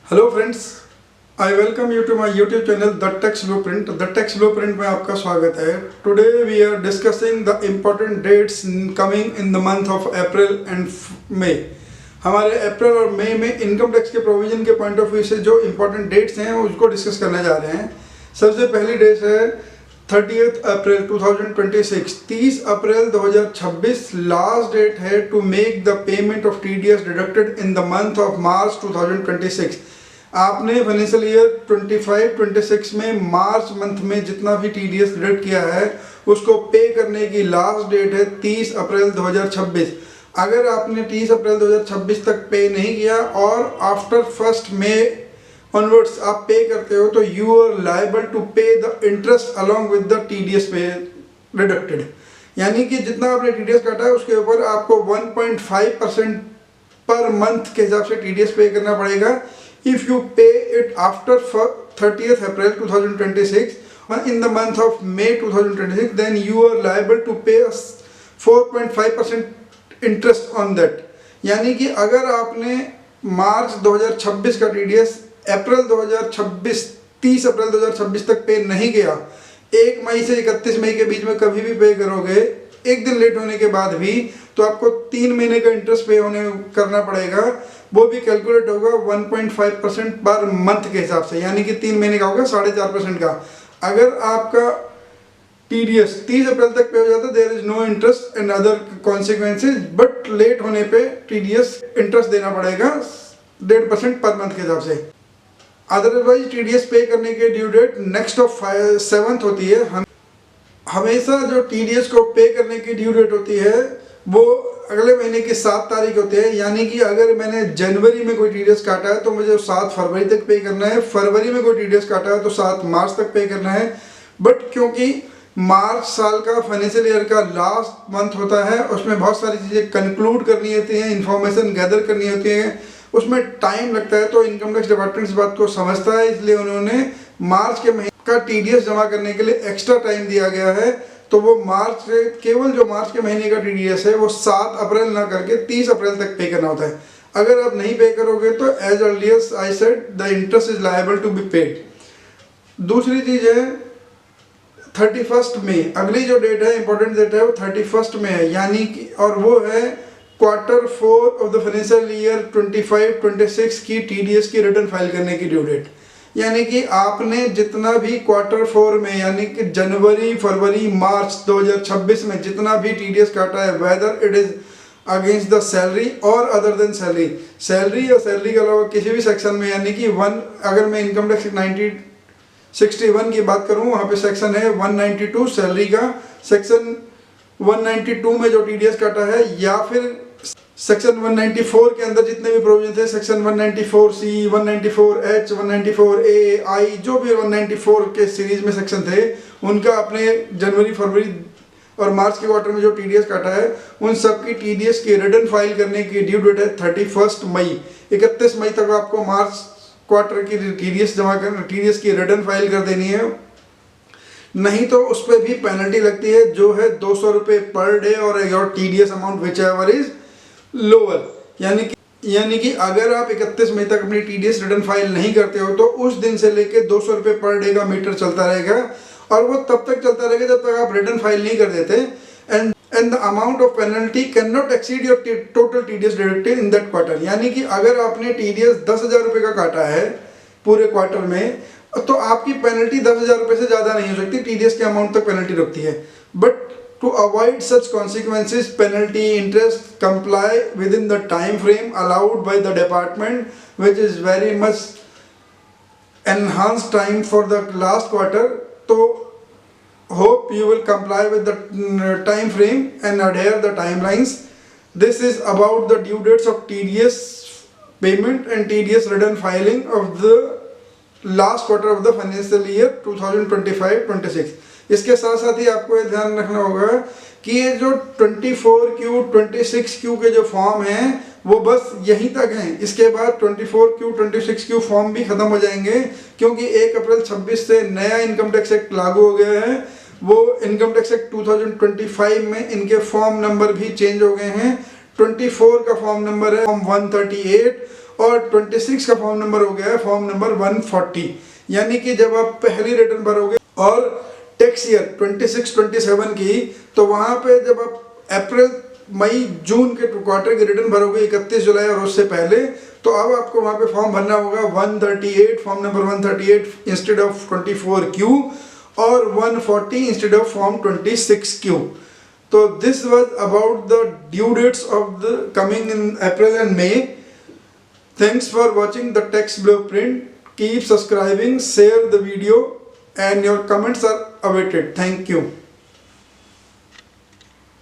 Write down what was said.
Hello friends, I welcome you to my YouTube channel the tax blueprint. The tax blueprint में आपका स्वागत है। Today we are discussing the important dates coming in the month of April and May. हमारे अप्रैल और मई में income tax के प्रोविजन के पॉइंट ऑफ व्यू से जो इम्पोर्टेंट डेट्स हैं उसको डिस्कस करने जा रहे हैं। सबसे पहली डेट है 30 अप्रैल 2026, 30 अप्रैल 2026 लास्ट डेट है to make the payment of TDS deducted in the month of March 2026। आपने फाइनेंशियल ईयर 25-26 में मार्च मंथ में जितना भी TDS डिडक्ट किया है उसको पे करने की लास्ट डेट है 30 अप्रैल 2026। अगर आपने 30 अप्रैल 2026 तक पे नहीं किया और आफ्टर 1 मई ऑनवर्ड्स आप पे करते हो तो यू आर लायबल टू पे the interest along with the TDS पे डिडक्टेड। यानी कि जितना आपने TDS काटा है उसके ऊपर आपको 1.5% पर मंथ के हिसाब से TDS पे करना पड़ेगा। If you pay it after 30th April 2026 in the month of May 2026, then you are liable to pay 4.5% interest on that। यानी कि अगर आपने मार्च 2026 का TDS अप्रैल 2026 30 अप्रैल 2026 तक पे नहीं किया, 1 मई से 31 मई के बीच में कभी भी पे करोगे, एक दिन लेट होने के बाद भी, तो आपको 3 महीने का इंटरेस्ट पे करना पड़ेगा। वो भी कैलकुलेट होगा 1.5% पर मंथ के हिसाब से, यानी कि 3 महीने का होगा 4.5% का। अगर आपका TDS 30 अप्रैल तक पे हो जाता है there is no interest and other consequences, but late होने पे TDS इंटरेस्ट देना पड़ेगा 1.5% पर मंथ के हिसाब से। अदरवाइज TDS पे करने के due date next of 7th होती है। हमेशा जो TDS को पे करने की ड्यू डेट होती है वो अगले महीने की 7 तारीख होती है। यानी कि अगर मैंने जनवरी में कोई TDS काटा है तो मुझे 7 फरवरी तक पे करना है, फरवरी में कोई TDS काटा है तो 7 मार्च तक पे करना है। बट क्योंकि मार्च साल का फाइनेंशियल ईयर का लास्ट मंथ होता है, उसमें बहुत सारी चीज़ें कंक्लूड करनी होती हैं, इन्फॉर्मेशन गैदर करनी होती है, उसमें टाइम लगता है। तो इनकम टैक्स डिपार्टमेंट इस बात को समझता है, इसलिए उन्होंने मार्च के महीने का TDS जमा करने के लिए एक्स्ट्रा टाइम दिया गया है। तो वो मार्च से केवल जो मार्च के महीने का TDS है वो 7 अप्रैल ना करके 30 अप्रैल तक पे करना होता है। अगर आप नहीं पे करोगे तो as early as I said the interest is liable to be paid. दूसरी चीज़ है 31 मई, अगली जो डेट है इंपॉर्टेंट डेट है वो 31 में है, यानी कि और वो है Q4 of the financial year 25-26 की TDS की रिटर्न फाइल करने की ड्यू डेट। यानी कि आपने जितना भी Q4 में यानी कि जनवरी फरवरी मार्च 2026 में जितना भी TDS काटा है, whether it is against the salary और अदर देन सैलरी, सैलरी या सैलरी के अलावा किसी भी सेक्शन में, यानी कि अगर मैं इनकम टैक्स 1961 की बात करूं वहाँ पे सेक्शन है 192 सैलरी का, सेक्शन 192 में जो TDS काटा है, या फिर सेक्शन 194 के अंदर जितने भी प्रोविजन थे, section 194C, 194H, 194A, I, जो भी 194 के सीरीज में सेक्शन थे, उनका अपने जनवरी फरवरी और मार्च के क्वार्टर में जो TDS काटा है उन सब की TDS की रिटर्न फाइल करने की ड्यू डेट है 31 मई। 31 मई तक आपको मार्च क्वार्टर की TDS की रिटर्न फाइल कर देनी है, नहीं तो उस पर भी पेनल्टी लगती है जो है 200 रुपये पर डे और your TDS amount which ever is lower. यानी कि अगर आप 31 मई तक अपनी TDS रिटर्न फाइल नहीं करते हो तो उस दिन से लेके 200 रुपये पर डे का मीटर चलता रहेगा, और वो तब तक चलता रहेगा जब तक आप रिटर्न फाइल नहीं कर देते। And the amount of penalty can not exceed your total TDS deducted in that quarter. यानी कि अगर आपने TDS 10,000 रुपये का काटा है पूरे क्वार्टर में, तो आपकी पेनल्टी 10,000 रुपये से ज़्यादा नहीं हो सकती, TDS के अमाउंट तक पेनल्टी रुकती है। But to avoid such consequences, penalty interest comply within the time frame allowed by the department, which is very much enhanced time for the last quarter. So hope you will comply with the time frame and adhere the timelines. This is about the due dates of TDS payment and TDS return filing of the last quarter of the financial year 2025-26। इसके साथ साथ ही आपको ये ध्यान रखना होगा कि ये जो 24Q 26Q के जो फॉर्म हैं वो बस यहीं तक हैं। इसके बाद 24Q 26Q फॉर्म भी ख़त्म हो जाएंगे, क्योंकि 1 अप्रैल 26 से नया इनकम टैक्स एक्ट लागू हो गया है। वो इनकम टैक्स एक्ट 2025 में इनके फॉर्म नंबर भी चेंज हो गए हैं। 24 का फॉर्म नंबर है फॉर्म 138 और 26 का फॉर्म नंबर हो गया है फॉर्म नंबर 140। यानी कि जब आप पहली रिटर्न भरोगे और टैक्स ईयर 26-27 की, तो वहाँ पे जब आप अप्रैल मई जून के क्वार्टर की रिटर्न भरोगे 31 जुलाई और उससे पहले, तो अब आपको वहाँ पे फॉर्म भरना होगा 138, form number 138 instead of 24Q और 140 इंस्टेड ऑफ फॉर्म 26Q। तो this was about the due dates of the coming in April and May. Thanks for watching the tax blueprint. Keep subscribing, share the video, and your comments are awaited. Thank you.